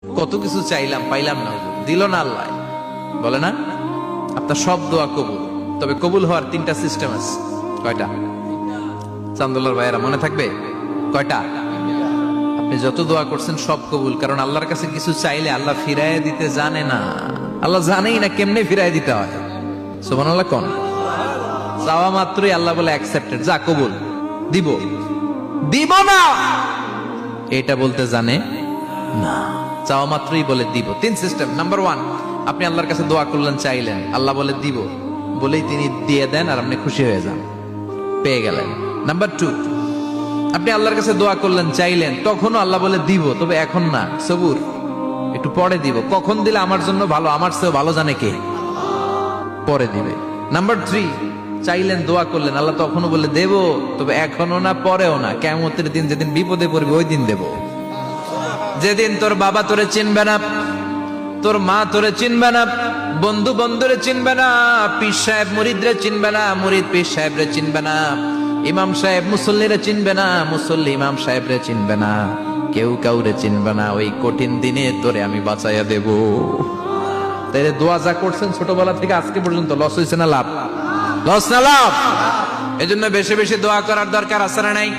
কত কিছু চাইলাম পাইলাম না, হুজুর দিল না আল্লাহ, বলে না আপনার সব দোয়া কবুল। তবে কবুল হওয়ার তিনটা সিস্টেম আছে। কয়টা? চান্দুল্লার ভাইয়েরা মনে থাকবে কয়টা? আপনি যত দোয়া করছেন সব কবুল, কারণ আল্লাহর কাছে কিছু চাইলে আল্লাহ ফিরাইয়া দিতে জানে না। আল্লাহ জানেই না কেমনে ফিরাই দিতে হয়। সুবহানাল্লাহ কোন চাওয়া মাত্রই আল্লাহ বলে অ্যাকসেপ্টেড, যা কবুল, দিব দিব না এটা বলতে জানে না, চাওয়া মাত্রই বলে দিব। তিন সিস্টেম। নাম্বার ওয়ান, আপনি আল্লাহর কাছে দোয়া করলেন, চাইলেন, আল্লাহ বলে দিব, বলেই তিনি দিয়ে দেন আর আপনি খুশি হয়ে যান, পেয়ে গেলেন। নাম্বার টু, আপনি আল্লাহর কাছে দোয়া করলেন, চাইলেন, তখনও আল্লাহ বলে দিব, তবে এখন না, সবুর, একটু পরে দিব। কখন দিলে আমার জন্য ভালো, আমার চেয়েও ভালো জানে কে, পরে দিবে। নাম্বার থ্রি, চাইলেন, দোয়া করলেন, আল্লাহ তখনও বলে দেব, তবে এখনো না, পরেও না, কিয়ামতের দিন যেদিন বিপদে পড়বে ওই দিন দেব। যেদিন তোর বাবা তোরে চিনবে না, তোর মা তোরে চিনবে না, বন্ধু বন্ধুরে চিনবে না, পীর সাহেব মুরিদরে চিনবে না, মুরিদ পীর সাহেবরে চিনবে না, ইমাম সাহেব মুসল্লিরে চিনবে না, মুসল্লি ইমাম সাহেবরে চিনবে না, কেউ কাউরে চিনবে না। ওই কঠিন দিনে তোরে আমি বাঁচাইয়া দেব। তাই দোয়া যা করছেন ছোটবেলা থেকে আজকে পর্যন্ত, লস হয়েছে না লাভ? লস না লাভ? এজন্য বেশি বেশি দোয়া করার দরকার আছে না নাই?